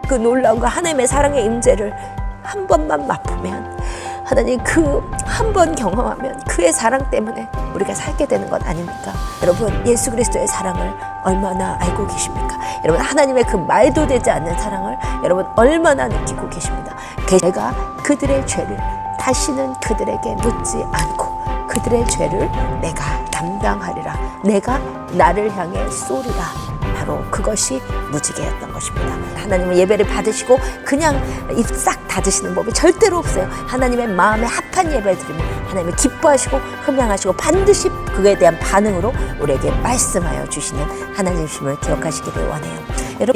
그 놀라운 거 하나님의 사랑의 임재를 한 번만 맛보면, 하나님 그 한 번 경험하면 그의 사랑 때문에 우리가 살게 되는 것 아닙니까? 여러분, 예수 그리스도의 사랑을 얼마나 알고 계십니까? 여러분, 하나님의 그 말도 되지 않는 사랑을 여러분 얼마나 느끼고 계십니다. 내가 그들의 죄를 다시는 그들에게 묻지 않고 그들의 죄를 내가 담당하리라. 내가 나를 향해 쏘리라. 바로 그것이 무지개였던 것입니다. 하나님은 예배를 받으시고 그냥 입 싹 닫으시는 법이 절대로 없어요. 하나님의 마음에 합한 예배를 드리면 하나님이 기뻐하시고 흠양하시고 반드시 그에 대한 반응으로 우리에게 말씀하여 주시는 하나님이심을 기억하시기를 원해요.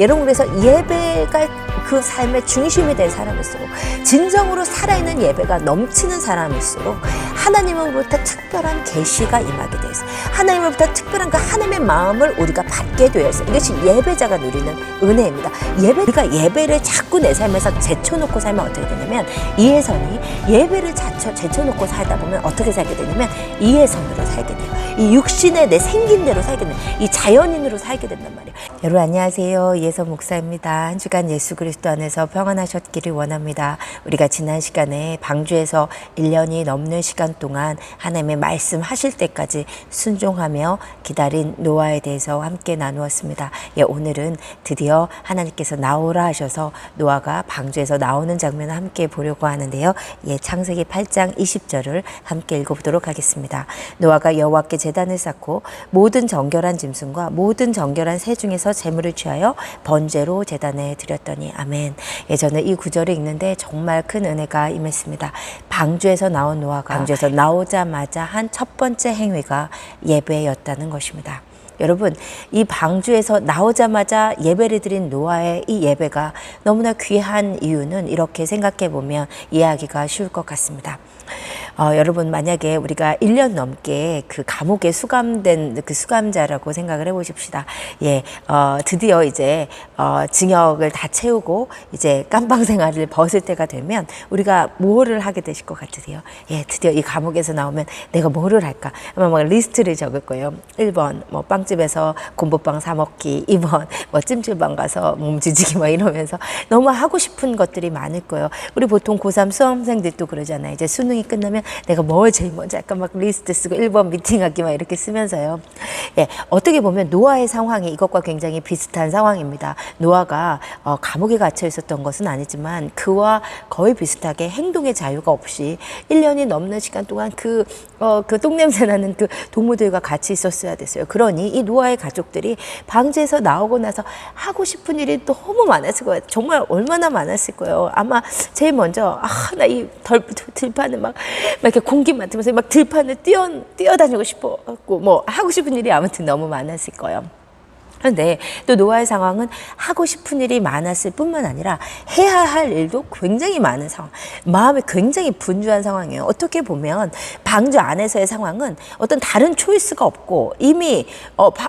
여러분, 그래서 예배가 그 삶의 중심이 될 사람일수록, 진정으로 살아있는 예배가 넘치는 사람일수록 하나님으로부터 특별한 계시가 임하게 되어 있어요. 하나님으로부터 특별한 그 하나님의 마음을 우리가 받게 되어 있어요. 이것이 예배자가 누리는 은혜입니다. 우리가 예배를 자꾸 내 삶에서 제쳐놓고 살면 어떻게 되냐면, 이해선이 예배를 제쳐놓고 살다 보면 어떻게 살게 되냐면 이해선으로 살게 돼요. 이 육신의 내 생긴 대로 살게 돼요. 이 자연인으로 살게 된단 말이에요. 여러분 안녕하세요. 이해선 목사입니다. 한 주간 예수 그리스도 안에서 평안하셨기를 원합니다. 우리가 지난 시간에 방주에서 1년이 넘는 시간 동안 하나님의 말씀하실 때까지 순종하며 기다린 노아에 대해서 함께 나누었습니다. 오늘은 드디어 하나님께서 나오라 하셔서 노아가 방주에서 나오는 장면을 함께 보려고 하는데요. 창세기 8장 20절을 함께 읽어보도록 하겠습니다. 노아가 여호와께 제단을 쌓고 모든 정결한 짐승과 모든 정결한 새 중에서 제물을 취하여 번제로 제단에 드렸더니 아멘. 저는 이 구절을 읽는데 정말 큰 은혜가 임했습니다. 방주에서 나온 노아가 방주에서 나오자마자 한 첫 번째 행위가 예배였다는 것입니다. 여러분, 이 방주에서 나오자마자 예배를 드린 노아의 이 예배가 너무나 귀한 이유는 이렇게 생각해 보면 이해하기가 쉬울 것 같습니다. 여러분, 만약에 우리가 1년 넘게 그 감옥에 수감된 그 수감자라고 생각을 해보십시다. 드디어 이제 징역을 다 채우고 이제 깜방 생활을 벗을 때가 되면 우리가 뭐를 하게 되실 것 같으세요? 드디어 이 감옥에서 나오면 내가 뭐를 할까? 아마 막 리스트를 적을 거예요. 1번 뭐 빵집에서 곰보빵 사 먹기, 2번 뭐 찜질방 가서 몸 지지기 막 이러면서 너무 하고 싶은 것들이 많을 거예요. 우리 보통 고3 수험생들도 그러잖아요. 이제 수능이 끝나면 내가 뭘 제일 먼저 할까 막 리스트 쓰고 1번 미팅하기 막 이렇게 쓰면서요. 어떻게 보면 노아의 상황이 이것과 굉장히 비슷한 상황입니다. 노아가 감옥에 갇혀 있었던 것은 아니지만 그와 거의 비슷하게 행동의 자유가 없이 1년이 넘는 시간 동안 그 똥냄새 나는 그 동물들과 같이 있었어야 됐어요. 그러니 이 노아의 가족들이 방주에서 나오고 나서 하고 싶은 일이 너무 많았을 거예요. 정말 얼마나 많았을 거예요. 아마 제일 먼저 나 이 들판을 막 이렇게 공기 맡으면서 막 들판을 뛰어다니고 싶었고 뭐 하고 싶은 일이 아무튼 너무 많았을 거예요. 그런데 또 노아의 상황은 하고 싶은 일이 많았을 뿐만 아니라 해야 할 일도 굉장히 많은 상황, 마음이 굉장히 분주한 상황이에요. 어떻게 보면 방주 안에서의 상황은 어떤 다른 초이스가 없고 이미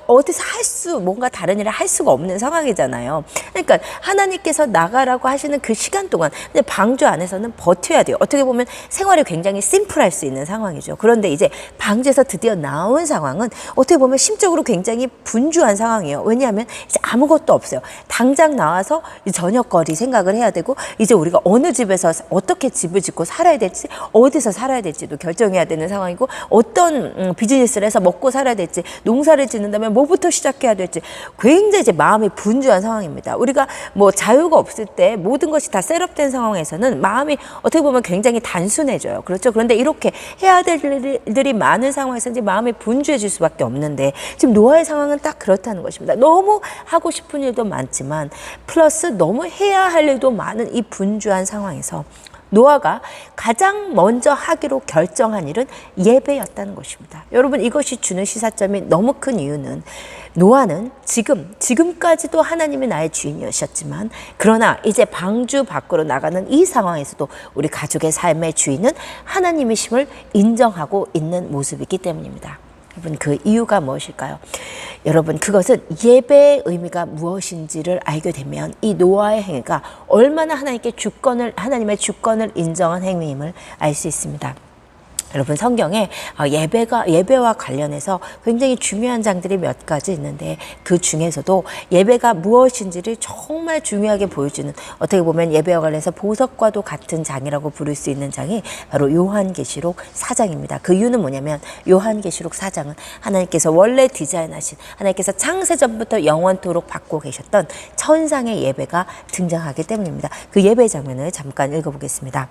어디서 뭔가 다른 일을 할 수가 없는 상황이잖아요. 그러니까 하나님께서 나가라고 하시는 그 시간 동안 근데 방주 안에서는 버텨야 돼요. 어떻게 보면 생활이 굉장히 심플할 수 있는 상황이죠. 그런데 이제 방주에서 드디어 나온 상황은 어떻게 보면 심적으로 굉장히 분주한 상황이에요. 왜냐하면 이제 아무것도 없어요. 당장 나와서 저녁거리 생각을 해야 되고 이제 우리가 어느 집에서 어떻게 집을 짓고 살아야 될지 어디서 살아야 될지도 결정해야 되는 상황이고 어떤 비즈니스를 해서 먹고 살아야 될지 농사를 짓는다면 뭐부터 시작해야 될지 굉장히 이제 마음이 분주한 상황입니다. 우리가 뭐 자유가 없을 때 모든 것이 다 셋업된 상황에서는 마음이 어떻게 보면 굉장히 단순해져요. 그렇죠? 그런데 이렇게 해야 될 일들이 많은 상황에서 이제 마음이 분주해질 수밖에 없는데 지금 노아의 상황은 딱 그렇다는 것입니다. 너무 하고 싶은 일도 많지만 플러스 너무 해야 할 일도 많은 이 분주한 상황에서 노아가 가장 먼저 하기로 결정한 일은 예배였다는 것입니다. 여러분, 이것이 주는 시사점이 너무 큰 이유는 노아는 지금까지도 하나님이 나의 주인이셨지만 그러나 이제 방주 밖으로 나가는 이 상황에서도 우리 가족의 삶의 주인은 하나님이심을 인정하고 있는 모습이기 때문입니다. 여러분, 그 이유가 무엇일까요? 여러분, 그것은 예배의 의미가 무엇인지를 알게 되면 이 노아의 행위가 얼마나 하나님의 주권을 인정한 행위임을 알 수 있습니다. 여러분 성경에 예배와 관련해서 굉장히 중요한 장들이 몇 가지 있는데 그 중에서도 예배가 무엇인지를 정말 중요하게 보여주는 어떻게 보면 예배와 관련해서 보석과도 같은 장이라고 부를 수 있는 장이 바로 요한계시록 4장입니다. 그 이유는 뭐냐면 요한계시록 4장은 하나님께서 원래 디자인하신 하나님께서 창세전부터 영원토록 받고 계셨던 천상의 예배가 등장하기 때문입니다. 그 예배 장면을 잠깐 읽어보겠습니다.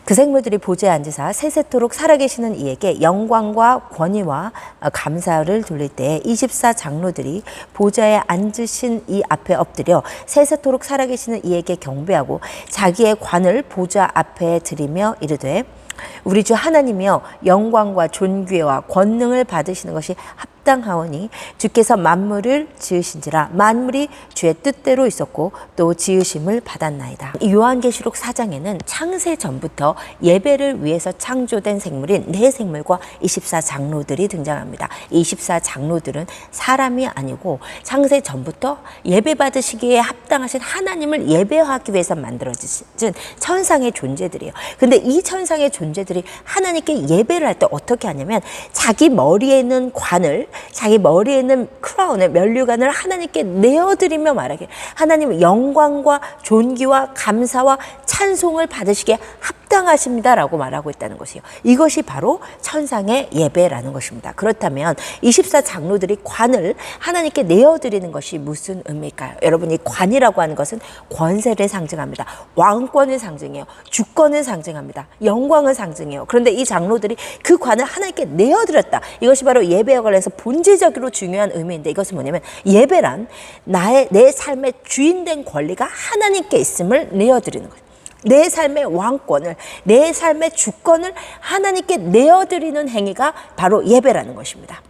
그 생물들이 보좌에 앉으사 세세토록 살아계시는 이에게 영광과 권위와 감사를 돌릴 때 24장로들이 보좌에 앉으신 이 앞에 엎드려 세세토록 살아계시는 이에게 경배하고 자기의 관을 보좌 앞에 드리며 이르되 우리 주 하나님이여 영광과 존귀와 권능을 받으시는 것이 합당하오니 주께서 만물을 지으신지라 만물이 주의 뜻대로 있었고 또 지으심을 받았나이다. 이 요한계시록 4장에는 창세 전부터 예배를 위해서 창조된 생물인 네 생물과 24장로들이 등장합니다. 이 24장로들은 사람이 아니고 창세 전부터 예배 받으시기에 합당하신 하나님을 예배하기 위해서 만들어진 천상의 존재들이에요. 근데 이 천상의 존재들이 하나님께 예배를 할 때 어떻게 하냐면 자기 머리에 있는 관을 자기 머리에 있는 크라운을 면류관을 하나님께 내어드리며 말하길 하나님 영광과 존귀와 감사와 찬송을 받으시기에 합당하십니다라고 말하고 있다는 것이에요. 이것이 바로 천상의 예배라는 것입니다. 그렇다면 24장로들이 관을 하나님께 내어드리는 것이 무슨 의미일까요? 여러분 이 관이라고 하는 것은 권세를 상징합니다. 왕권을 상징해요. 주권을 상징합니다. 영광을 상징해요. 그런데 이 장로들이 그 관을 하나님께 내어드렸다. 이것이 바로 예배와 관련해서 본질적으로 중요한 의미인데 이것은 뭐냐면 예배란 내 삶의 주인된 권리가 하나님께 있음을 내어드리는 거예요. 내 삶의 왕권을 내 삶의 주권을 하나님께 내어드리는 행위가 바로 예배라는 것입니다.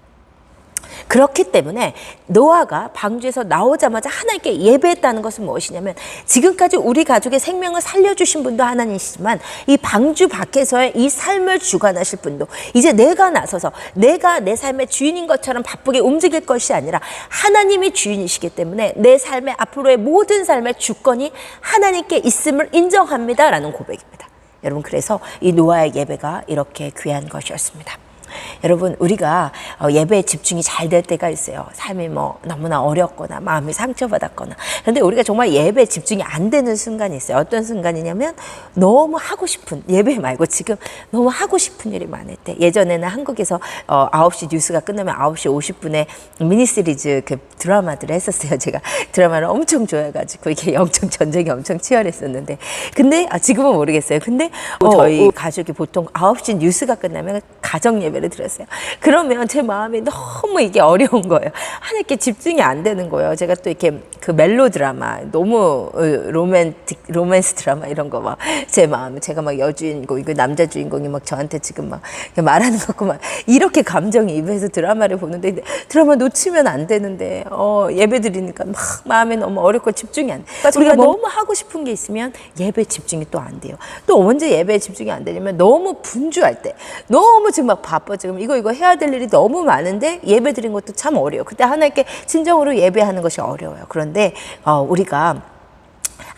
그렇기 때문에 노아가 방주에서 나오자마자 하나님께 예배했다는 것은 무엇이냐면 지금까지 우리 가족의 생명을 살려주신 분도 하나님이시지만 이 방주 밖에서의 이 삶을 주관하실 분도 이제 내가 나서서 내가 내 삶의 주인인 것처럼 바쁘게 움직일 것이 아니라 하나님이 주인이시기 때문에 내 삶의 앞으로의 모든 삶의 주권이 하나님께 있음을 인정합니다라는 고백입니다. 여러분 그래서 이 노아의 예배가 이렇게 귀한 것이었습니다. 여러분 우리가 예배에 집중이 잘 될 때가 있어요. 삶이 너무나 어렵거나 마음이 상처받았거나 그런데 우리가 정말 예배에 집중이 안 되는 순간이 있어요. 어떤 순간이냐면 너무 하고 싶은 예배 말고 지금 너무 하고 싶은 일이 많을 때 예전에는 한국에서 9시 뉴스가 끝나면 9시 50분에 미니시리즈 그 드라마들을 했었어요. 제가 드라마를 엄청 좋아해가지고 이게 영적 전쟁이 엄청 치열했었는데 근데 지금은 모르겠어요. 근데 저희 가족이 보통 9시 뉴스가 끝나면 가정 예배를 드렸어요. 그러면 제 마음이 너무 이게 어려운 거예요. 하나님께 집중이 안 되는 거예요. 제가 또 이렇게 그 멜로 드라마 너무 로맨스 드라마 이런 거 막 제 마음 제가 막 여주인공이고 남자 주인공이 막 저한테 지금 막 말하는 것 같고 막 이렇게 감정이 입에서 드라마를 보는데 드라마 놓치면 안 되는데 예배 드리니까 막 마음이 너무 어렵고 집중이 안 돼. 그러니까 우리가 너무 하고 싶은 게 있으면 예배 집중이 또 안 돼요. 또 언제 예배에 집중이 안 되냐면 너무 분주할 때 너무 지금 막 바빠 지금 이거 해야 될 일이 너무 많은데 예배 드린 것도 참 어려워. 그때 하나님께 진정으로 예배하는 것이 어려워요. 그런데 우리가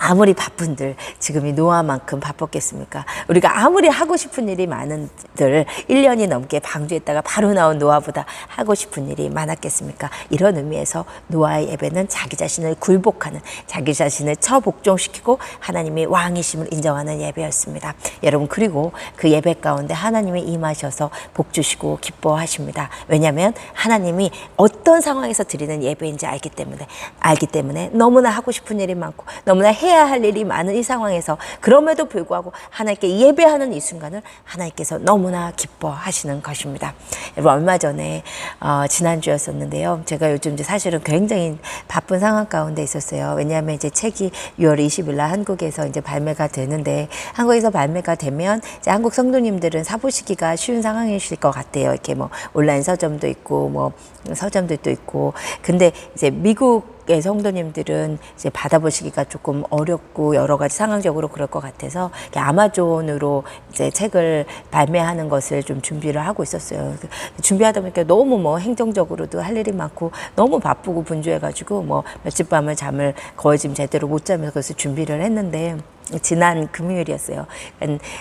아무리 바쁜들 지금 이 노아만큼 바빴겠습니까? 우리가 아무리 하고 싶은 일이 많은들 1년이 넘게 방주했다가 바로 나온 노아보다 하고 싶은 일이 많았겠습니까? 이런 의미에서 노아의 예배는 자기 자신을 굴복하는 자기 자신을 처복종시키고 하나님이 왕이심을 인정하는 예배였습니다. 여러분 그리고 그 예배 가운데 하나님이 임하셔서 복 주시고 기뻐하십니다. 왜냐하면 하나님이 어떤 상황에서 드리는 예배인지 알기 때문에 너무나 하고 싶은 일이 많고 너무나 해야 할 일이 많은 이 상황에서 그럼에도 불구하고 하나님께 예배하는 이 순간을 하나님께서 너무나 기뻐하시는 것입니다. 여러분 얼마 전에 지난주였었는데요. 제가 요즘 사실은 굉장히 바쁜 상황 가운데 있었어요. 왜냐하면 이제 책이 6월 20일 날 한국에서 이제 발매가 되는데 한국에서 발매가 되면 이제 한국 성도님들은 사보시기가 쉬운 상황이실 것 같아요. 이렇게 온라인 서점도 있고 서점들도 있고 근데 이제 미국의 성도님들은 이제 받아보시기가 조금 어렵고 여러 가지 상황적으로 그럴 것 같아서 아마존으로 이제 책을 발매하는 것을 좀 준비를 하고 있었어요. 준비하다 보니까 너무 행정적으로도 할 일이 많고 너무 바쁘고 분주해가지고 며칠 밤을 잠을 거의 지금 제대로 못 자면서 그것을 준비를 했는데 지난 금요일이었어요.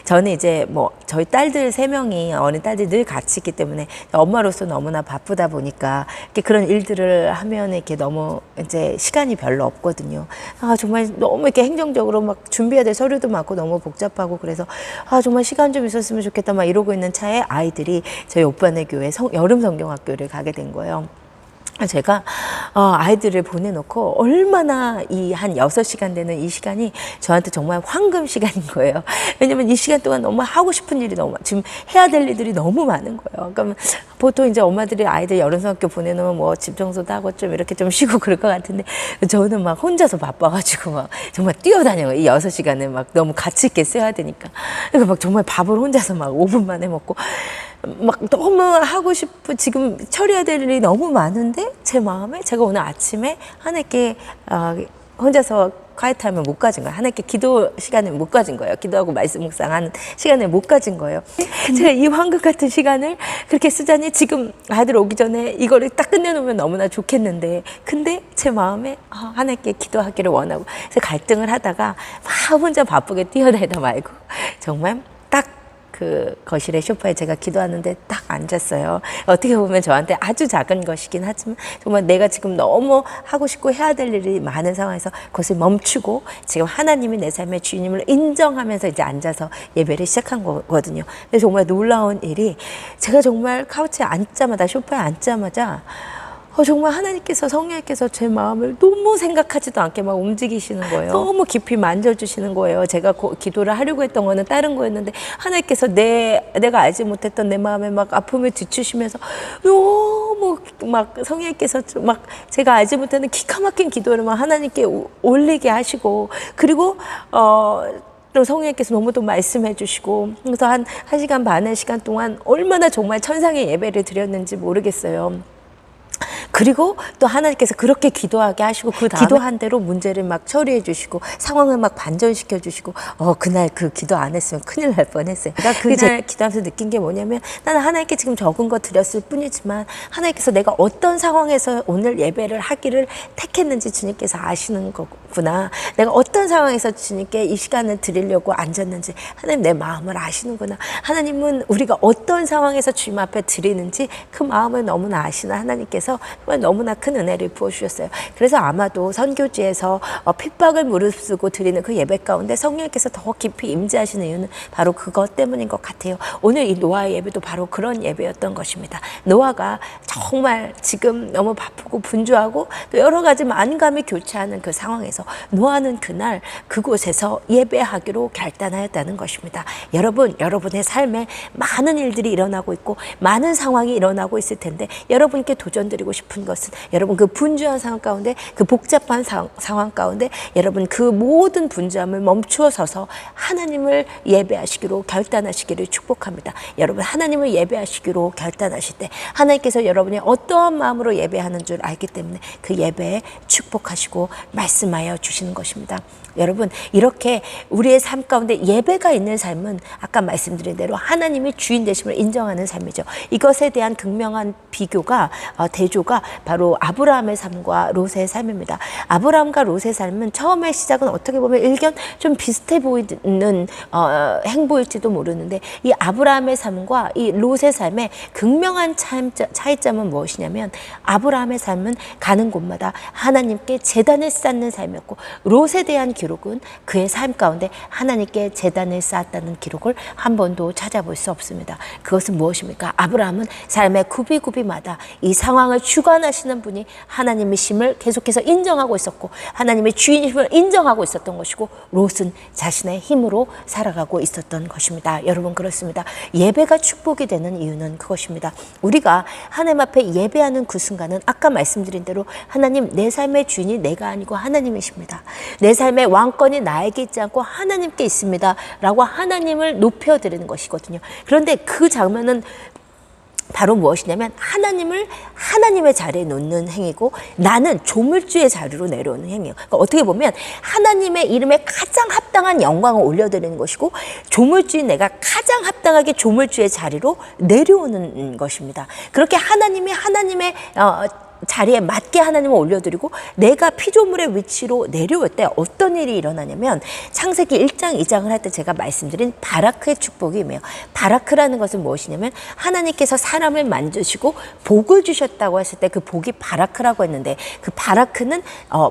저는 이제 뭐 저희 딸들 3명이 어린 딸들이 늘 같이 있기 때문에 엄마로서 너무나 바쁘다 보니까 이렇게 그런 일들을 하면 이렇게 너무 이제 시간이 별로 없거든요. 아 정말 너무 이렇게 행정적으로 막 준비해야 될 서류도 많고 너무 복잡하고 그래서 아 정말 시간 좀 있었으면 좋겠다 막 이러고 있는 차에 아이들이 저희 오빠네 교회 여름 성경학교를 가게 된 거예요. 제가 아이들을 보내놓고 얼마나 이 한 6시간 되는 이 시간이 저한테 정말 황금 시간인 거예요. 왜냐면 이 시간 동안 너무 하고 싶은 일이 너무 지금 해야 될 일들이 너무 많은 거예요. 그러니까 보통 이제 엄마들이 아이들 여름성학교 보내놓으면 뭐 집 청소도 하고 좀 이렇게 좀 쉬고 그럴 것 같은데 저는 막 혼자서 바빠가지고 막 정말 뛰어다녀요. 이 6시간을 막 너무 가치 있게 써야 되니까. 그러니까 막 정말 밥을 혼자서 막 5분 만에 먹고 막 너무 하고 싶고 지금 처리해야 될 일이 너무 많은데 제 마음에 제가 오늘 아침에 하나님께 혼자서 콰이트하면 못 가진 거예요. 하나님께 기도 시간을 못 가진 거예요. 기도하고 말씀 묵상하는 시간을 못 가진 거예요. 제가 이 황금 같은 시간을 그렇게 쓰자니 지금 아이들 오기 전에 이거를 딱 끝내놓으면 너무나 좋겠는데 근데 제 마음에 하나님께 기도하기를 원하고 그래서 갈등을 하다가 막 혼자 바쁘게 뛰어다니다 말고 정말 딱 그 거실의 소파에 제가 기도하는데 딱 앉았어요. 어떻게 보면 저한테 아주 작은 것이긴 하지만 정말 내가 지금 너무 하고 싶고 해야 될 일이 많은 상황에서 그것을 멈추고 지금 하나님이 내 삶의 주님을 인정하면서 이제 앉아서 예배를 시작한 거거든요. 근데 정말 놀라운 일이 제가 정말 카우치에 앉자마자 소파에 앉자마자 정말 하나님께서 성령께서 제 마음을 너무 생각하지도 않게 막 움직이시는 거예요. 너무 깊이 만져주시는 거예요. 제가 기도를 하려고 했던 거는 다른 거였는데 하나님께서 내가 알지 못했던 내 마음에 막 아픔을 뒤추시면서 너무 막 성령께서 막 제가 알지 못하는 기가 막힌 기도를 막 하나님께 올리게 하시고 그리고 또 성령께서 너무 또 말씀해 주시고 그래서 한 1시간 반의 시간 동안 얼마나 정말 천상의 예배를 드렸는지 모르겠어요. 그리고 또 하나님께서 그렇게 기도하게 하시고 그 다음에 기도한 대로 문제를 막 처리해 주시고 상황을 막 반전시켜 주시고 그날 그 기도 안 했으면 큰일 날 뻔했어요. 그러니까 그날 기도하면서 느낀 게 뭐냐면 나는 하나님께 지금 적은 거 드렸을 뿐이지만 하나님께서 내가 어떤 상황에서 오늘 예배를 하기를 택했는지 주님께서 아시는 거구나. 내가 어떤 상황에서 주님께 이 시간을 드리려고 앉았는지 하나님 내 마음을 아시는구나. 하나님은 우리가 어떤 상황에서 주님 앞에 드리는지 그 마음을 너무나 아시는 하나님께서 너무나 큰 은혜를 부어주셨어요. 그래서 아마도 선교지에서 핍박을 무릅쓰고 드리는 그 예배 가운데 성령께서 더 깊이 임재하시는 이유는 바로 그것 때문인 것 같아요. 오늘 이 노아의 예배도 바로 그런 예배였던 것입니다. 노아가 정말 지금 너무 바쁘고 분주하고 또 여러 가지 만감이 교차하는 그 상황에서 노아는 그날 그곳에서 예배하기로 결단하였다는 것입니다. 여러분, 여러분의 삶에 많은 일들이 일어나고 있고 많은 상황이 일어나고 있을 텐데 여러분께 도전드리고 싶은 것은 여러분 그 분주한 상황 가운데 그 복잡한 상황 가운데 여러분 그 모든 분주함을 멈추어 서서 하나님을 예배하시기로 결단하시기를 축복합니다. 여러분 하나님을 예배하시기로 결단하실 때 하나님께서 여러분이 어떠한 마음으로 예배하는 줄 알기 때문에 그 예배에 축복하시고 말씀하여 주시는 것입니다. 여러분 이렇게 우리의 삶 가운데 예배가 있는 삶은 아까 말씀드린 대로 하나님이 주인 되심을 인정하는 삶이죠. 이것에 대한 극명한 비교가 대조가 바로 아브라함의 삶과 롯의 삶입니다. 아브라함과 롯의 삶은 처음의 시작은 어떻게 보면 일견 좀 비슷해 보이는 행보일지도 모르는데 이 아브라함의 삶과 이 롯의 삶의 극명한 차이점은 무엇이냐면 아브라함의 삶은 가는 곳마다 하나님께 제단을 쌓는 삶이었고 롯에 대한 기록은 그의 삶 가운데 하나님께 제단을 쌓았다는 기록을 한 번도 찾아볼 수 없습니다. 그것은 무엇입니까? 아브라함은 삶의 굽이굽이마다 이 상황을 주관하시는 분이 하나님이심을 계속해서 인정하고 있었고 하나님의 주인이심을 인정하고 있었던 것이고 롯은 자신의 힘으로 살아가고 있었던 것입니다. 여러분 그렇습니다. 예배가 축복이 되는 이유는 그것입니다. 우리가 하나님 앞에 예배하는 그 순간은 아까 말씀드린 대로 하나님 내 삶의 주인이 내가 아니고 하나님이십니다. 내 삶의 왕권이 나에게 있지 않고 하나님께 있습니다 라고 하나님을 높여드리는 것이거든요. 그런데 그 장면은 바로 무엇이냐면 하나님을 하나님의 자리에 놓는 행위고 나는 조물주의 자리로 내려오는 행위예요. 그러니까 어떻게 보면 하나님의 이름에 가장 합당한 영광을 올려드리는 것이고 조물주인 내가 가장 합당하게 조물주의 자리로 내려오는 것입니다. 그렇게 하나님이 하나님의 자리에 맞게 하나님을 올려드리고 내가 피조물의 위치로 내려올 때 어떤 일이 일어나냐면 창세기 1장 2장을 할 때 제가 말씀드린 바라크의 축복이 임해요. 바라크라는 것은 무엇이냐면 하나님께서 사람을 만드시고 복을 주셨다고 했을 때 그 복이 바라크라고 했는데 그 바라크는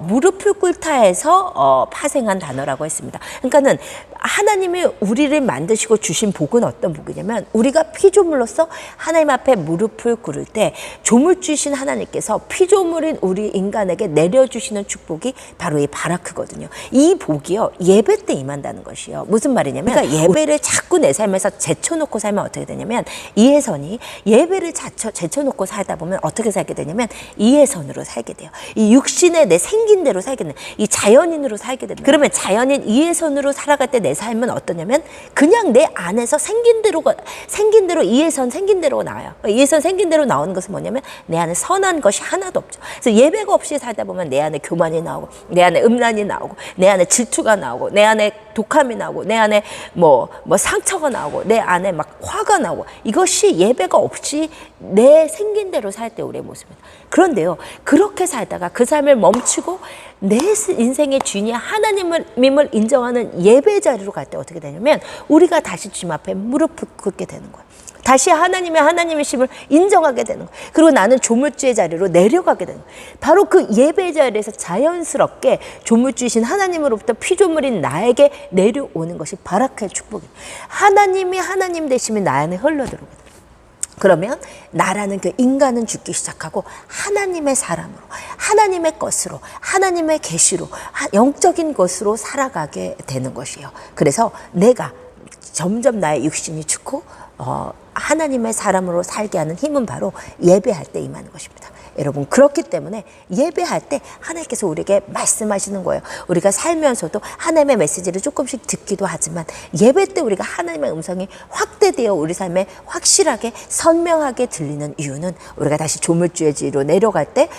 무릎을 꿇다 해서 파생한 단어라고 했습니다. 그러니까는 하나님이 우리를 만드시고 주신 복은 어떤 복이냐면 우리가 피조물로서 하나님 앞에 무릎을 꿇을 때 조물주신 하나님께서 피조물인 우리 인간에게 내려주시는 축복이 바로 이 바라크거든요. 이 복이요 예배 때 임한다는 것이요. 무슨 말이냐면 그러니까 예배를 자꾸 내 삶에서 제쳐놓고 살면 어떻게 되냐면 이해선이 예배를 제쳐놓고 살다 보면 어떻게 살게 되냐면 이해선으로 살게 돼요. 이 육신의 내 생긴 대로 살게 돼요. 이 자연인으로 살게 됩니다. 그러면 자연인 이해선으로 살아갈 때 내 삶은 어떠냐면 그냥 내 안에서 생긴 대로 이해선 생긴 대로 나와요. 이해선 생긴 대로 나오는 것은 뭐냐면 내 안에 선한 것이 하나도 없죠. 그래서 예배가 없이 살다 보면 내 안에 교만이 나오고 내 안에 음란이 나오고 내 안에 질투가 나오고 내 안에 독함이 나오고 내 안에 뭐 상처가 나오고 내 안에 막 화가 나오고 이것이 예배가 없이 내 생긴 대로 살 때 우리의 모습입니다. 그런데요 그렇게 살다가 그 삶을 멈추고 내 인생의 주인이 하나님을 인정하는 예배 자리로 갈 때 어떻게 되냐면 우리가 다시 주님 앞에 무릎을 꿇게 되는 거예요. 다시 하나님이심을 인정하게 되는 거예요. 그리고 나는 조물주의 자리로 내려가게 되는 거예요. 바로 그 예배 자리에서 자연스럽게 조물주이신 하나님으로부터 피조물인 나에게 내려오는 것이 바라크의 축복이에요. 하나님이 하나님 되심이 나 안에 흘러들어오게 돼요. 그러면 나라는 그 인간은 죽기 시작하고 하나님의 사람으로 하나님의 것으로 하나님의 계시로 영적인 것으로 살아가게 되는 것이에요. 그래서 내가 점점 나의 육신이 죽고 하나님의 사람으로 살게 하는 힘은 바로 예배할 때 임하는 것입니다. 여러분 그렇기 때문에 예배할 때 하나님께서 우리에게 말씀하시는 거예요. 우리가 살면서도 하나님의 메시지를 조금씩 듣기도 하지만 예배 때 우리가 하나님의 음성이 확대되어 우리 삶에 확실하게 선명하게 들리는 이유는 우리가 다시 조물주의 지위로 내려갈 때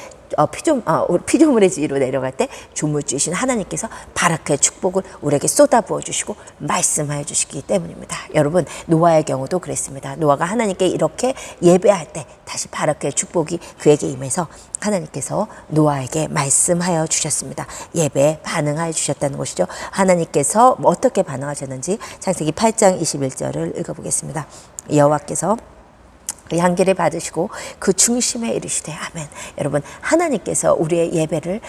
피조물의 지위로 내려갈 때 조물주이신 하나님께서 바라크의 축복을 우리에게 쏟아부어 주시고 말씀하여 주시기 때문입니다. 여러분 노아의 경우도 그랬습니다. 노아가 하나님께 이렇게 예배할 때 다시 바라크의 축복이 그에게 임해서 하나님께서 노아에게 말씀하여 주셨습니다. 예배에 반응하여 주셨다는 것이죠. 하나님께서 어떻게 반응하셨는지 창세기 8장 21절을 읽어보겠습니다. 여호와께서 향기를 받으시고 그 중심에 이르시되 아멘. 여러분 하나님께서 우리의 예배를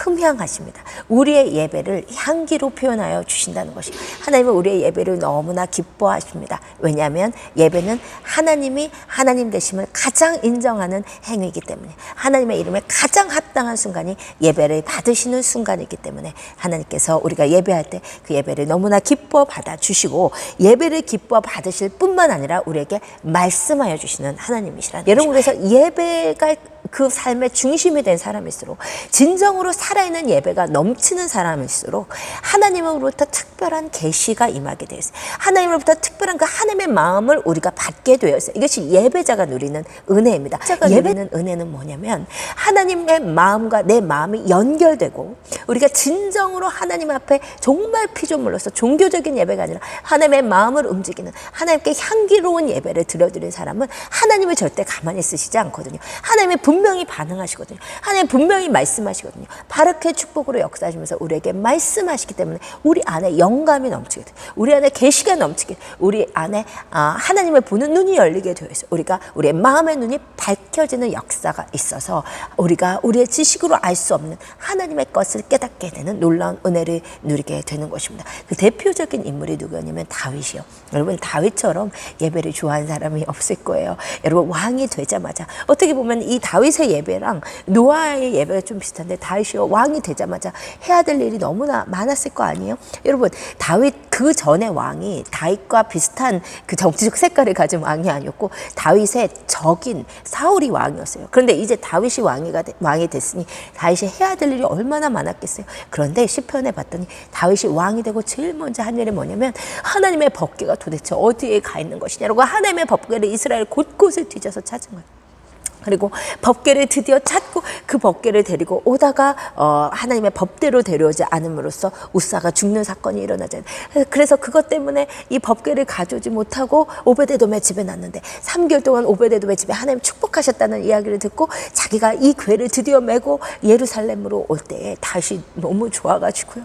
흠향하십니다. 우리의 예배를 향기로 표현하여 주신다는 것이 하나님은 우리의 예배를 너무나 기뻐하십니다. 왜냐하면 예배는 하나님이 하나님 되심을 가장 인정하는 행위이기 때문에 하나님의 이름에 가장 합당한 순간이 예배를 받으시는 순간이기 때문에 하나님께서 우리가 예배할 때 그 예배를 너무나 기뻐 받아주시고 예배를 기뻐 받으실 뿐만 아니라 우리에게 말씀하여 주시는 하나님이시라는 여러분 그래서 예배가 그 삶의 중심이 된 사람일수록 진정으로 살아있는 예배가 넘치는 사람일수록 하나님으로부터 특별한 계시가 임하게 되어 있어요. 하나님으로부터 특별한 그 하나님의 마음을 우리가 받게 되어 있어요. 이것이 예배자가 누리는 은혜입니다. 예배는 은혜는 뭐냐면 하나님의 마음과 내 마음이 연결되고 우리가 진정으로 하나님 앞에 정말 피조물로서 종교적인 예배가 아니라 하나님의 마음을 움직이는 하나님께 향기로운 예배를 드려드린 사람은 하나님을 절대 가만히 있으시지 않거든요. 하나님의 분명히 반응하시거든요. 하나님 분명히 말씀하시거든요. 바르게 축복으로 역사하시면서 우리에게 말씀하시기 때문에 우리 안에 영감이 넘치게 돼요. 우리 안에 계시가 넘치게 돼요. 우리 안에 하나님을 보는 눈이 열리게 되어 있어요. 우리가 우리의 마음의 눈이 밝혀지는 역사가 있어서 우리가 우리의 지식으로 알 수 없는 하나님의 것을 깨닫게 되는 놀라운 은혜를 누리게 되는 것입니다. 그 대표적인 인물이 누구였냐면 다윗이요. 여러분 다윗처럼 예배를 좋아하는 사람이 없을 거예요. 여러분 왕이 되자마자 어떻게 보면 이 다윗의 예배랑 노아의 예배가 좀 비슷한데 다윗이 왕이 되자마자 해야 될 일이 너무나 많았을 거 아니에요? 여러분 다윗 그 전에 왕이 다윗과 비슷한 그 정치적 색깔을 가진 왕이 아니었고 다윗의 적인 사울이 왕이었어요. 그런데 이제 다윗이 왕이 됐으니 다윗이 해야 될 일이 얼마나 많았겠어요. 그런데 시편에 봤더니 다윗이 왕이 되고 제일 먼저 한 일이 뭐냐면 하나님의 법궤가 도대체 어디에 가 있는 것이냐고 하나님의 법궤를 이스라엘 곳곳을 뒤져서 찾은 거예요. 그리고 법궤를 드디어 찾고 그 법궤를 데리고 오다가 하나님의 법대로 데려오지 않음으로써 우사가 죽는 사건이 일어나잖아요. 그래서 그것 때문에 이 법궤를 가져오지 못하고 오베데돔의 집에 놨는데 3개월 동안 오베데돔의 집에 하나님 축복하셨다는 이야기를 듣고 자기가 이 궤를 드디어 메고 예루살렘으로 올 때에 다시 너무 좋아가지고요.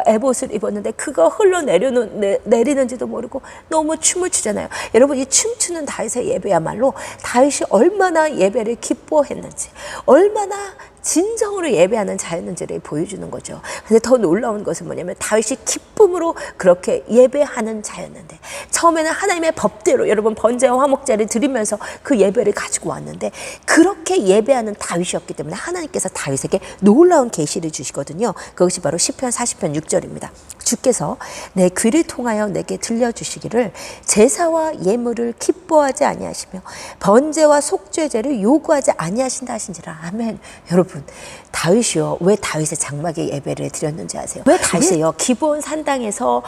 에봇을 입었는데 그거 흘러내리는지도 모르고 너무 춤을 추잖아요. 여러분, 이 춤추는 다윗의 예배야말로 다윗이 얼마나 예배를 기뻐했는지, 얼마나 진정으로 예배하는 자였는지를 보여주는 거죠. 근데 더 놀라운 것은 뭐냐면 다윗이 기쁨으로 그렇게 예배하는 자였는데, 처음에는 하나님의 법대로 여러분 번제와 화목제를 드리면서 그 예배를 가지고 왔는데, 그렇게 예배하는 다윗이었기 때문에 하나님께서 다윗에게 놀라운 계시를 주시거든요. 그것이 바로 시편 40편 6절입니다. 주께서 내 귀를 통하여 내게 들려주시기를 제사와 예물을 기뻐하지 아니하시며 번제와 속죄제를 요구하지 아니하신다 하신지라. 아멘. 여러분, 다윗이요, 왜 다윗의 장막에 예배를 드렸는지 아세요? 왜 다윗이요, 기브온 산당에서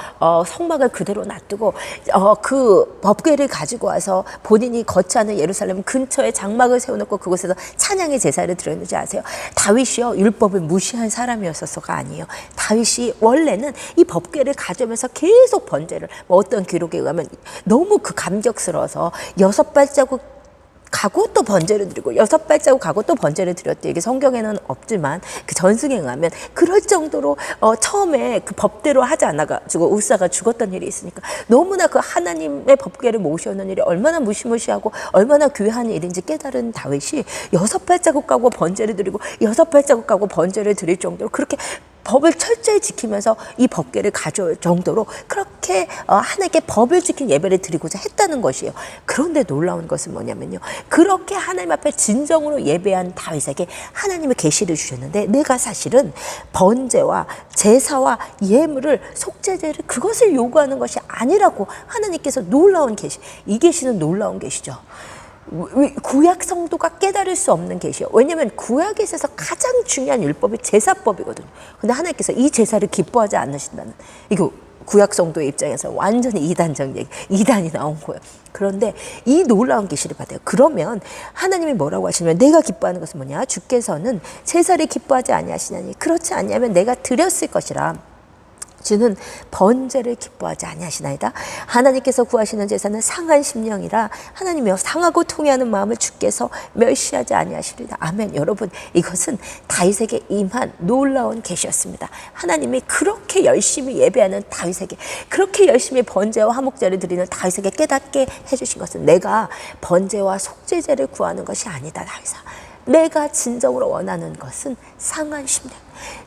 성막을 그대로 놔두고 그 법궤를 가지고 와서 본인이 거처하는 예루살렘 근처에 장막을 세워놓고 그곳에서 찬양의 제사를 드렸는지 아세요? 다윗이요, 율법을 무시한 사람이었어서가 아니에요. 다윗이 원래는 이 법궤를 가져오면서 계속 번제를, 어떤 기록에 의하면 너무 그 감격스러워서 6발자국 가고 또 번제를 드리고 6발자국 가고 또 번제를 드렸대. 이게 성경에는 없지만 그 전승에 의하면 그럴 정도로 처음에 그 법대로 하지 않아가지고 우사가 죽었던 일이 있으니까 너무나 그 하나님의 법궤를 모셔오는 일이 얼마나 무시무시하고 얼마나 귀한 일인지 깨달은 다윗이 6발자국 가고 번제를 드리고 6발자국 가고 번제를 드릴 정도로 그렇게 법을 철저히 지키면서 이 법궤를 가져올 정도로 그렇게 하나님께 법을 지킨 예배를 드리고자 했다는 것이에요. 그런데 놀라운 것은 뭐냐면요, 그렇게 하나님 앞에 진정으로 예배한 다윗에게 하나님의 계시를 주셨는데, 내가 사실은 번제와 제사와 예물을, 속죄제를, 그것을 요구하는 것이 아니라고 하나님께서 놀라운 계시, 이 계시는 놀라운 계시죠. 구약 성도가 깨달을 수 없는 계시요. 왜냐하면 구약에 있어서 가장 중요한 율법이 제사법이거든요. 근데 하나님께서 이 제사를 기뻐하지 않으신다는, 이거 구약 성도의 입장에서 완전히 이단적 얘기, 이단이 나온 거예요. 그런데 이 놀라운 계시를 받아요. 그러면 하나님이 뭐라고 하시냐면, 내가 기뻐하는 것은 뭐냐? 주께서는 제사를 기뻐하지 아니하시나니 그렇지 않냐면 내가 드렸을 것이라. 주는 번제를 기뻐하지 아니하시나이다. 하나님께서 구하시는 제사는 상한 심령이라 하나님이여 상하고 통회하는 마음을 주께서 멸시하지 아니하시리다. 아멘. 여러분, 이것은 다윗에게 임한 놀라운 계시였습니다. 하나님이 그렇게 열심히 예배하는 다윗에게, 그렇게 열심히 번제와 화목제를 드리는 다윗에게 깨닫게 해주신 것은, 내가 번제와 속죄제를 구하는 것이 아니다. 다윗아, 내가 진정으로 원하는 것은 상한 심령,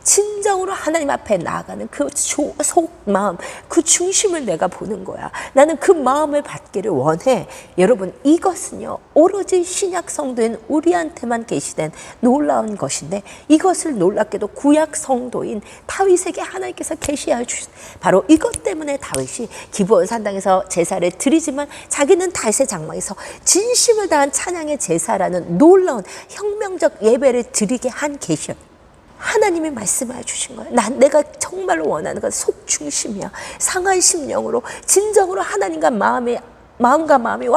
진정으로 하나님 앞에 나아가는 그 속마음, 그 중심을 내가 보는 거야. 나는 그 마음을 받기를 원해. 여러분, 이것은요, 오로지 신약 성도인 우리한테만 계시된 놀라운 것인데, 이것을 놀랍게도 구약 성도인 다윗에게 하나님께서 계시하여 주신, 바로 이것 때문에 다윗이 기브온 산당에서 제사를 드리지만 자기는 다윗의 장막에서 진심을 다한 찬양의 제사라는 놀라운 혁명적 예배를 드리게 한 계시였. 하나님이 말씀하여 주신 거예요. 내가 정말로 원하는 건 속중심이야. 상한 심령으로 진정으로 하나님과 마음과 마음이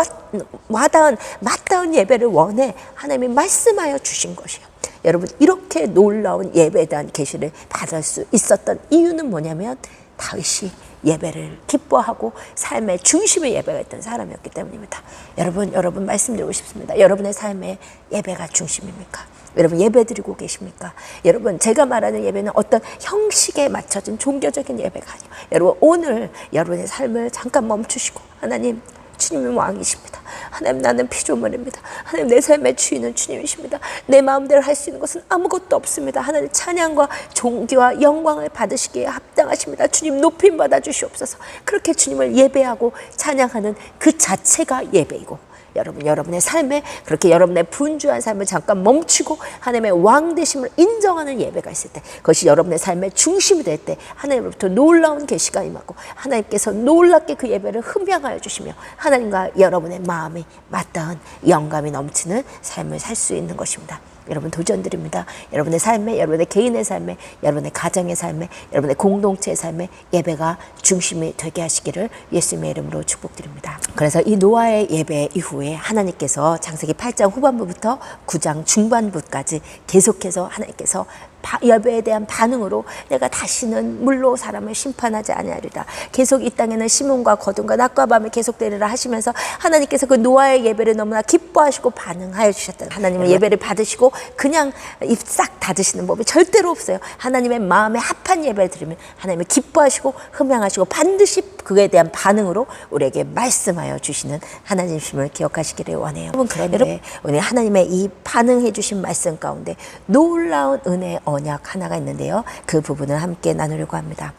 맞닿은 예배를 원해. 하나님이 말씀하여 주신 것이에요. 여러분, 이렇게 놀라운 예배에 대한 계시를 받을 수 있었던 이유는 뭐냐면, 다윗이 예배를 기뻐하고 삶의 중심에 예배가 있던 사람이었기 때문입니다. 여러분 말씀드리고 싶습니다. 여러분의 삶에 예배가 중심입니까? 여러분, 예배 드리고 계십니까? 여러분, 제가 말하는 예배는 어떤 형식에 맞춰진 종교적인 예배가 아니에요. 여러분, 오늘 여러분의 삶을 잠깐 멈추시고, 하나님, 주님은 왕이십니다. 하나님, 나는 피조물입니다. 하나님, 내 삶의 주인은 주님이십니다. 내 마음대로 할 수 있는 것은 아무것도 없습니다. 하나님, 찬양과 존귀와 영광을 받으시기에 합당하십니다. 주님, 높임 받아 주시옵소서. 그렇게 주님을 예배하고 찬양하는 그 자체가 예배이고, 여러분의 삶에 그렇게 여러분의 분주한 삶을 잠깐 멈추고 하나님의 왕 되심을 인정하는 예배가 있을 때, 그것이 여러분의 삶의 중심이 될 때 하나님으로부터 놀라운 계시가 임하고, 하나님께서 놀랍게 그 예배를 흠양하여 주시며 하나님과 여러분의 마음이 맞닿은 영감이 넘치는 삶을 살 수 있는 것입니다. 여러분 도전드립니다. 여러분의 삶에, 여러분의 개인의 삶에, 여러분의 가정의 삶에, 여러분의 공동체의 삶에 예배가 중심이 되게 하시기를 예수님의 이름으로 축복드립니다. 그래서 이 노아의 예배 이후에 하나님께서 창세기 8장 후반부부터 9장 중반부까지 계속해서 하나님께서 예배에 대한 반응으로 내가 다시는 물로 사람을 심판하지 아니하리라. 계속 이 땅에는 시몬과 거둔과 낮과 밤에 계속되리라 하시면서 하나님께서 그 노아의 예배를 너무나 기뻐하시고 반응하여 주셨다. 하나님의 예배를 받으시고 그냥 입 싹 닫으시는 법이 절대로 없어요. 하나님의 마음에 합한 예배를 드리면 하나님을 기뻐하시고 흠양하시고 반드시 그에 대한 반응으로 우리에게 말씀하여 주시는 하나님심을 기억하시기를 원해요. 그런데 오늘 하나님의 이 반응해 주신 말씀 가운데 놀라운 은혜의 언약 하나가 있는데요. 그 부분을 함께 나누려고 합니다.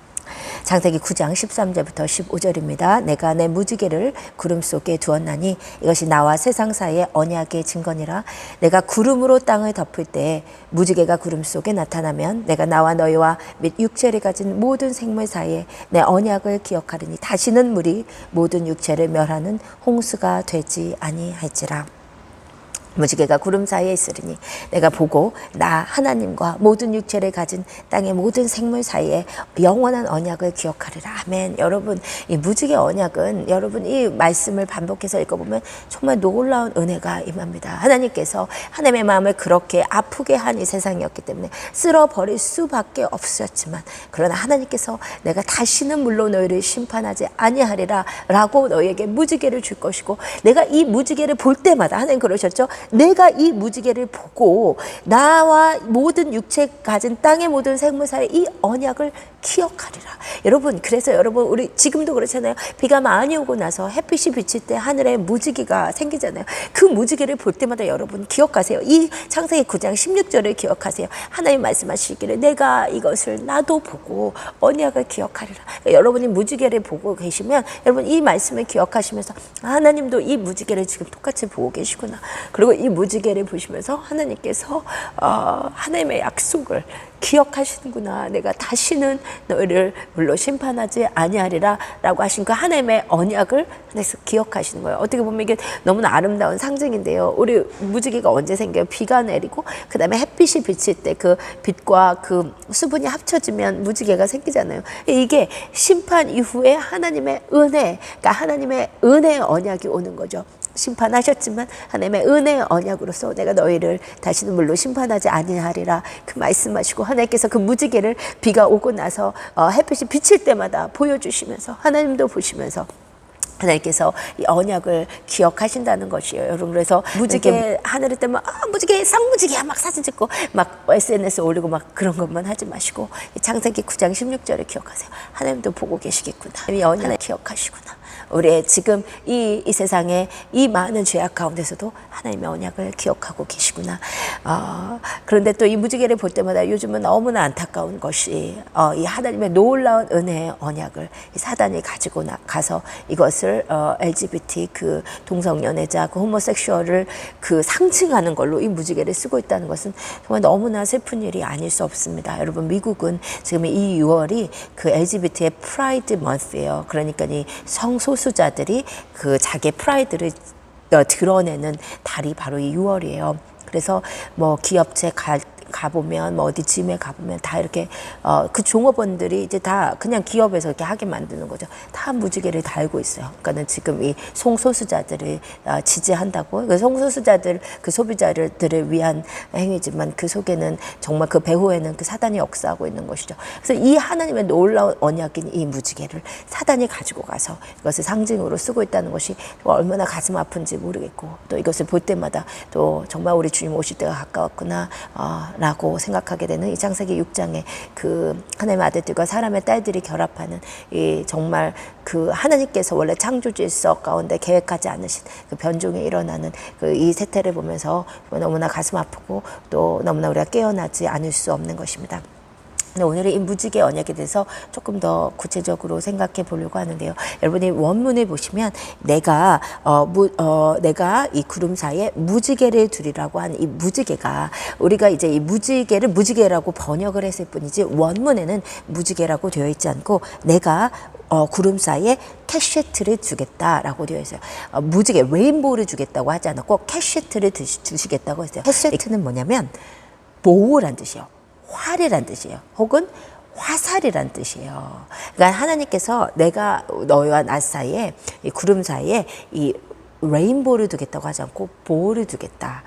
창세기 9장 13절부터 15절입니다. 내가 내 무지개를 구름 속에 두었나니 이것이 나와 세상 사이의 언약의 증거니라. 내가 구름으로 땅을 덮을 때 무지개가 구름 속에 나타나면 내가 나와 너희와 및 육체를 가진 모든 생물 사이에 내 언약을 기억하리니 다시는 물이 모든 육체를 멸하는 홍수가 되지 아니할지라. 무지개가 구름 사이에 있으리니 내가 보고 나 하나님과 모든 육체를 가진 땅의 모든 생물 사이에 영원한 언약을 기억하리라. 아멘. 여러분, 이 무지개 언약은 여러분 이 말씀을 반복해서 읽어보면 정말 놀라운 은혜가 임합니다. 하나님께서 하나님의 마음을 그렇게 아프게 한 이 세상이었기 때문에 쓸어버릴 수밖에 없었지만 그러나 하나님께서 내가 다시는 물로 너희를 심판하지 아니하리라 라고 너희에게 무지개를 줄 것이고 내가 이 무지개를 볼 때마다 하나님 그러셨죠. 내가 이 무지개를 보고 나와 모든 육체 가진 땅의 모든 생물 사이에 이 언약을 기억하리라. 여러분, 그래서 여러분 우리 지금도 그렇잖아요. 비가 많이 오고 나서 햇빛이 비칠 때 하늘에 무지개가 생기잖아요. 그 무지개를 볼 때마다 여러분 기억하세요. 이 창세기 9장 16절을 기억하세요. 하나님 말씀하시기를 내가 이것을 나도 보고 언약을 기억하리라. 그러니까 여러분이 무지개를 보고 계시면 여러분 이 말씀을 기억하시면서 하나님도 이 무지개를 지금 똑같이 보고 계시구나. 그리고 이 무지개를 보시면서 하나님께서 하나님의 약속을 기억하시는구나. 내가 다시는 너희를 물로 심판하지 아니하리라 라고 하신 그 하나님의 언약을 하나님께서 기억하시는 거예요. 어떻게 보면 이게 너무나 아름다운 상징인데요. 우리 무지개가 언제 생겨요? 비가 내리고 그 다음에 햇빛이 비칠 때 그 빛과 그 수분이 합쳐지면 무지개가 생기잖아요. 이게 심판 이후에 하나님의 은혜, 그러니까 하나님의 은혜의 언약이 오는 거죠. 심판하셨지만 하나님의 은혜의 언약으로서 내가 너희를 다시는 물로 심판하지 아니하리라 그 말씀하시고 하나님께서 그 무지개를 비가 오고 나서 햇빛이 비칠 때마다 보여주시면서 하나님도 보시면서 하나님께서 이 언약을 기억하신다는 것이에요. 여러분 그래서 무지개 하늘을 뜨면 무지개 쌍무지개야 막 사진 찍고 막 SNS 올리고 막 그런 것만 하지 마시고 이 창세기 9장 16절을 기억하세요. 하나님도 보고 계시겠구나. 이 언약을 기억하시구나. 우리의 지금 이 세상에 이 많은 죄악 가운데서도 하나님의 언약을 기억하고 계시구나. 그런데 또 이 무지개를 볼 때마다 요즘은 너무나 안타까운 것이 이 하나님의 놀라운 은혜의 언약을 이 사단이 가지고 가서 이것을 LGBT 그 동성연애자 그 호모섹슈얼을 그 상징하는 걸로 이 무지개를 쓰고 있다는 것은 정말 너무나 슬픈 일이 아닐 수 없습니다. 여러분 미국은 지금 이 6월이 그 LGBT의 프라이드 먼스예요. 그러니까 이 성소수자들이 그 자기 프라이드를 드러내는 달이 바로 이 6월이에요. 그래서 뭐 기업체 가보면 뭐 어디 짐에 가보면 다 이렇게 그 종업원들이 이제 다 그냥 기업에서 이렇게 하게 만드는 거죠. 다 무지개를 달고 있어요. 그러니까는 지금 이 성소수자들을 지지한다고. 그 성소수자들 그 소비자들을 위한 행위지만 그 속에는 정말 그 배후에는 그 사단이 역사하고 있는 것이죠. 그래서 이 하나님의 놀라운 언약인 이 무지개를 사단이 가지고 가서 이것을 상징으로 쓰고 있다는 것이 얼마나 가슴 아픈지 모르겠고 또 이것을 볼 때마다 또 정말 우리 주님 오실 때가 가까웠구나. 라고 생각하게 되는 이 창세기 6장의 그 하나님의 아들들과 사람의 딸들이 결합하는 이 정말 그 하나님께서 원래 창조 질서 가운데 계획하지 않으신 그 변종이 일어나는 그 이 세태를 보면서 너무나 가슴 아프고 또 너무나 우리가 깨어나지 않을 수 없는 것입니다. 오늘의 이 무지개 언약에 대해서 조금 더 구체적으로 생각해 보려고 하는데요. 여러분이 원문을 보시면 내가 이 구름 사이에 무지개를 두리라고 하는 이 무지개가 우리가 이제 이 무지개를 무지개라고 번역을 했을 뿐이지 원문에는 무지개라고 되어 있지 않고 내가 구름 사이에 캐시트를 주겠다라고 되어 있어요. 무지개 레인보우를 주겠다고 하지 않았고 캐시트를 주시겠다고 했어요. 캐시트는 뭐냐면 보호란 뜻이에요. 활이란 뜻이에요. 혹은 화살이란 뜻이에요. 그러니까 하나님께서 내가 너와 나 사이에 이 구름 사이에 이 레인보우를 두겠다고 하지 않고 보호를 두겠다.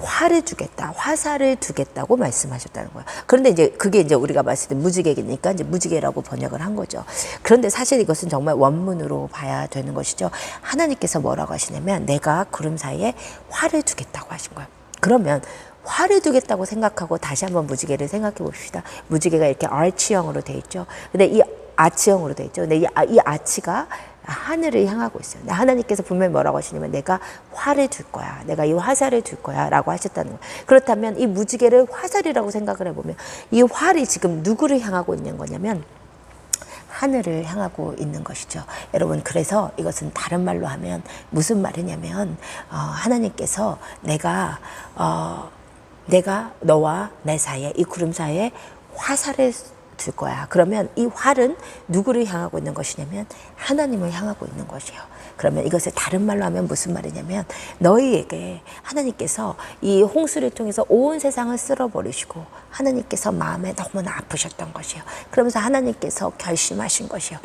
활을 주겠다, 화살을 두겠다고 말씀하셨다는 거예요. 그런데 이제 그게 이제 우리가 봤을 때 무지개니까 이제 무지개라고 번역을 한 거죠. 그런데 사실 이것은 정말 원문으로 봐야 되는 것이죠. 하나님께서 뭐라고 하시냐면 내가 구름 사이에 활을 두겠다고 하신 거예요. 그러면 활을 두겠다고 생각하고 다시 한번 무지개를 생각해 봅시다. 무지개가 이렇게 아치형으로 돼 있죠. 근데 이 아치형으로 돼 있죠. 근데 이 아치가 하늘을 향하고 있어요. 하나님께서 분명히 뭐라고 하시냐면 내가 활을 줄 거야. 내가 이 화살을 줄 거야 라고 하셨다는 거예요. 그렇다면 이 무지개를 화살이라고 생각을 해보면 이 활이 지금 누구를 향하고 있는 거냐면 하늘을 향하고 있는 것이죠. 여러분, 그래서 이것은 다른 말로 하면 무슨 말이냐면 하나님께서 내가 너와 내 사이에 이 구름 사이에 화살을 줄 거야. 그러면 이 활은 누구를 향하고 있는 것이냐면 하나님을 향하고 있는 것이에요. 그러면 이것을 다른 말로 하면 무슨 말이냐면 너희에게 하나님께서 이 홍수를 통해서 온 세상을 쓸어버리시고 하나님께서 마음에 너무나 아프셨던 것이에요. 그러면서 하나님께서 결심하신 것이에요.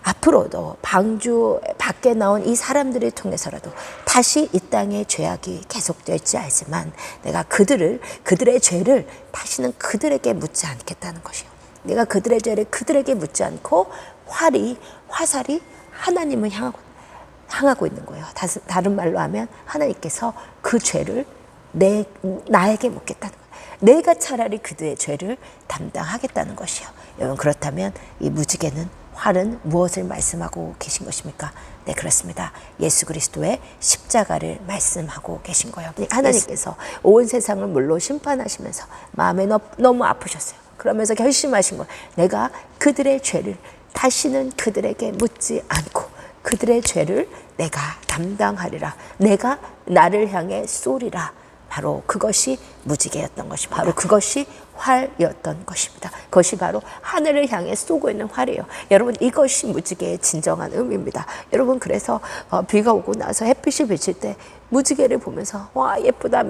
앞으로도 방주 밖에 나온 이 사람들을 통해서라도 다시 이 땅의 죄악이 계속될지 알지만 내가 그들의 죄를 다시는 그들에게 묻지 않겠다는 것이에요. 내가 그들의 죄를 그들에게 묻지 않고 화살이 하나님을 향하고 있는 거예요. 다른 말로 하면 하나님께서 그 죄를 나에게 묻겠다는 거예요. 내가 차라리 그들의 죄를 담당하겠다는 것이요. 여러분, 그렇다면 이 무지개는 활은 무엇을 말씀하고 계신 것입니까? 네, 그렇습니다. 예수 그리스도의 십자가를 말씀하고 계신 거예요. 하나님께서 온 세상을 물로 심판하시면서 마음에 너무 아프셨어요. 그러면서 결심하신 거예요. 내가 그들의 죄를 다시는 그들에게 묻지 않고 그들의 죄를 내가 담당하리라. 내가 나를 향해 쏘리라. 바로 그것이 무지개였던 것입니다. 바로 그것이 활이었던 것입니다. 그것이 바로 하늘을 향해 쏘고 있는 활이에요. 여러분, 이것이 무지개의 진정한 의미입니다. 여러분, 그래서 비가 오고 나서 햇빛이 비칠 때 무지개를 보면서 와, 예쁘다,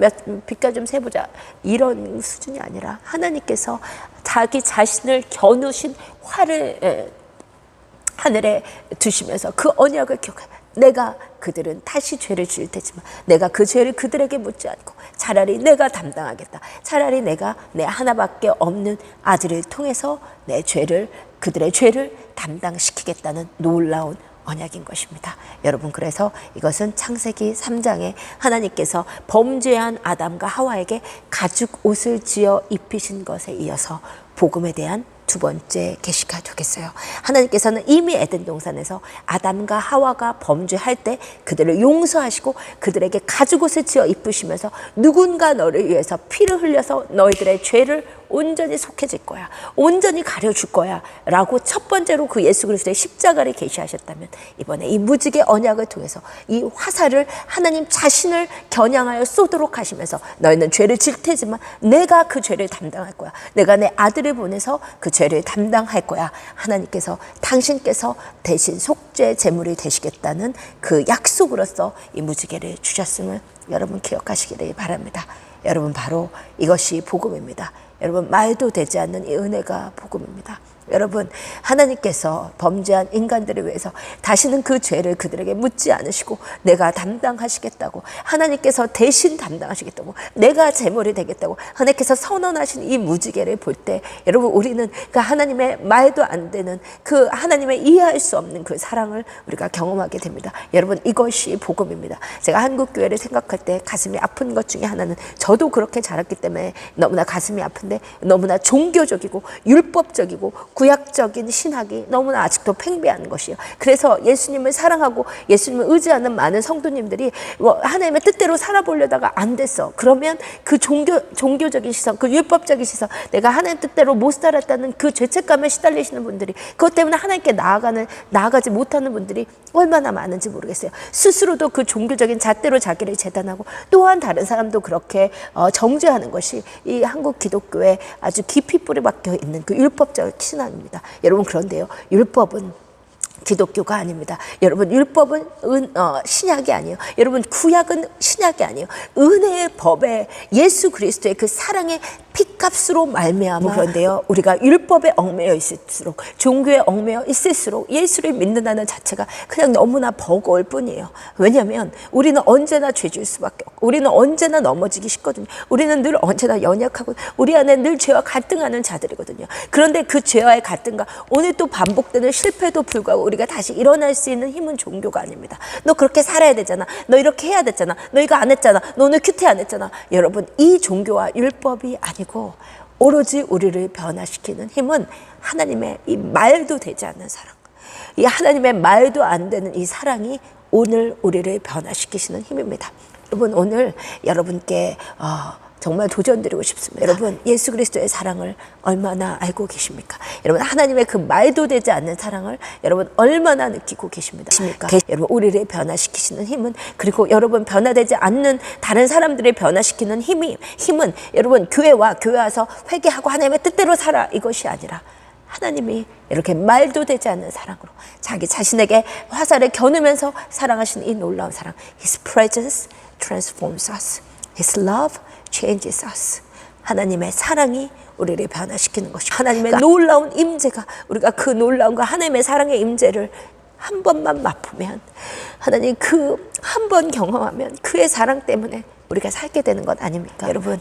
빛깔 좀 세보자, 이런 수준이 아니라 하나님께서 자기 자신을 겨누신 활을 하늘에 두시면서 그 언약을 기억해. 내가 그들은 다시 죄를 지을 테지만 내가 그 죄를 그들에게 묻지 않고 차라리 내가 담당하겠다. 차라리 내가 내 하나밖에 없는 아들을 통해서 그들의 죄를 담당시키겠다는 놀라운 언약인 것입니다. 여러분, 그래서 이것은 창세기 3장에 하나님께서 범죄한 아담과 하와에게 가죽 옷을 지어 입히신 것에 이어서 복음에 대한 두 번째 계시가 되겠어요. 하나님께서는 이미 에덴 동산에서 아담과 하와가 범죄할 때 그들을 용서하시고 그들에게 가죽옷을 지어 입으시면서 누군가 너를 위해서 피를 흘려서 너희들의 죄를 온전히 속해질 거야, 온전히 가려줄 거야 라고 첫 번째로 그 예수 그리스도의 십자가를 계시하셨다면 이번에 이 무지개 언약을 통해서 이 화살을 하나님 자신을 겨냥하여 쏘도록 하시면서 너희는 죄를 질 테지만 내가 그 죄를 담당할 거야. 내가 내 아들을 보내서 그 죄를 담당할 거야. 하나님께서 당신께서 대신 속죄 제물이 되시겠다는 그 약속으로서 이 무지개를 주셨음을 여러분 기억하시기를 바랍니다. 여러분, 바로 이것이 복음입니다. 여러분, 말도 되지 않는 이 은혜가 복음입니다. 여러분, 하나님께서 범죄한 인간들을 위해서 다시는 그 죄를 그들에게 묻지 않으시고 내가 담당하시겠다고, 하나님께서 대신 담당하시겠다고, 내가 제물이 되겠다고 하나님께서 선언하신 이 무지개를 볼 때 여러분, 우리는 그 하나님의 말도 안 되는 그 하나님의 이해할 수 없는 그 사랑을 우리가 경험하게 됩니다. 여러분, 이것이 복음입니다. 제가 한국교회를 생각할 때 가슴이 아픈 것 중에 하나는, 저도 그렇게 자랐기 때문에 너무나 가슴이 아픈데, 너무나 종교적이고 율법적이고 구약적인 신학이 너무나 아직도 팽배한 것이에요. 그래서 예수님을 사랑하고 예수님을 의지하는 많은 성도님들이 하나님의 뜻대로 살아보려다가 안 됐어. 그러면 그 종교적인 시선, 그 율법적인 시선, 내가 하나님 뜻대로 못 살았다는 그 죄책감에 시달리시는 분들이, 그것 때문에 하나님께 나아가지 못하는 분들이 얼마나 많은지 모르겠어요. 스스로도 그 종교적인 잣대로 자기를 재단하고 또한 다른 사람도 그렇게 정죄하는 것이 이 한국 기독교에 아주 깊이 뿌리 박혀 있는 그 율법적 신앙입니다. 여러분, 그런데요, 율법은 기독교가 아닙니다. 여러분 율법은 신약이 아니에요. 여러분 구약은 신약이 아니에요. 은혜의 법에 예수 그리스도의 그 사랑의 피값으로 말미암아. 그런데요, 우리가 율법에 얽매여 있을수록, 종교에 얽매여 있을수록 예수를 믿는다는 자체가 그냥 너무나 버거울 뿐이에요. 왜냐하면 우리는 언제나 죄질 수밖에 없고, 우리는 언제나 넘어지기 쉽거든요. 우리는 늘 언제나 연약하고, 우리 안에 늘 죄와 갈등하는 자들이거든요. 그런데 그 죄와의 갈등과 오늘 또 반복되는 실패도 불구하고 우리가 다시 일어날 수 있는 힘은 종교가 아닙니다. 너 그렇게 살아야 되잖아. 너 이렇게 해야 됐잖아. 너 이거 안 했잖아. 너 오늘 큐티 안 했잖아. 여러분, 이 종교와 율법이 아니고 오로지 우리를 변화시키는 힘은 하나님의 이 말도 되지 않는 사랑, 이 하나님의 말도 안 되는 이 사랑이 오늘 우리를 변화시키시는 힘입니다. 여러분, 오늘 여러분께 정말 도전드리고 싶습니다. 여러분, 예수 그리스도의 사랑을 얼마나 알고 계십니까? 여러분, 하나님의 그 말도 되지 않는 사랑을 여러분 얼마나 느끼고 계십니다. 여러분, 우리를 변화시키시는 힘은, 그리고 여러분 변화되지 않는 다른 사람들을 변화시키는 힘은 여러분 교회 와서 회개하고 하나님의 뜻대로 살아, 이것이 아니라 하나님이 이렇게 말도 되지 않는 사랑으로 자기 자신에게 화살을 겨누면서 사랑하시는 이 놀라운 사랑. His presence transforms us. His love changes us. 하나님의 사랑이 우리를 변화시키는 것입니다. 하나님의 놀라운 임재가, 우리가 그 놀라운 하나님의 사랑의 임재를 한 번만 맛보면, 하나님 그 한 번 경험하면 그의 사랑 때문에 우리가 살게 되는 것 아닙니까? 여러분,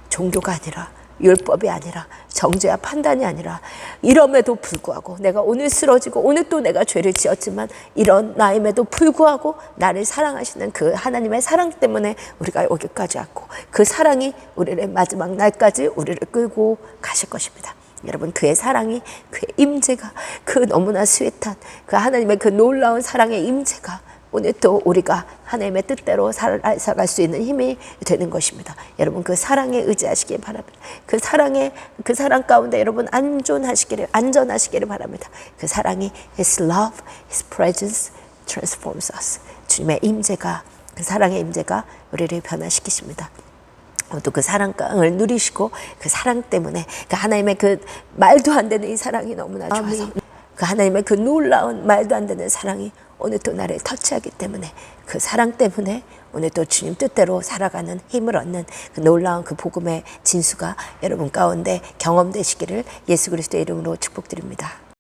종교가 아니라, 율법이 아니라, 정죄와 판단이 아니라, 이럼에도 불구하고 내가 오늘 쓰러지고 오늘 또 내가 죄를 지었지만 이런 나임에도 불구하고 나를 사랑하시는 그 하나님의 사랑 때문에 우리가 여기까지 왔고, 그 사랑이 우리를 마지막 날까지 우리를 끌고 가실 것입니다. 여러분, 그의 사랑이, 그의 임재가, 그 너무나 스윗한 그 하나님의 그 놀라운 사랑의 임재가 오늘 또 우리가 하나님의 뜻대로 살아갈 수 있는 힘이 되는 것입니다. 여러분, 그 사랑에 의지하시길 바랍니다. 그 사랑 가운데 여러분 안전하시기를 바랍니다. 그 사랑이 His love, His presence transforms us. 주님의 임재가, 그 사랑의 임재가 우리를 변화시키십니다. 또 그 사랑을 누리시고, 그 사랑 때문에, 그 하나님의 그 말도 안 되는 이 사랑이 너무나 좋아서, 그 하나님의 그 놀라운 말도 안 되는 사랑이 오늘 또 나를 터치하기 때문에, 그 사랑 때문에 오늘 또 주님 뜻대로 살아가는 힘을 얻는 그 놀라운 그 복음의 진수가 여러분 가운데 경험되시기를 예수 그리스도의 이름으로 축복드립니다.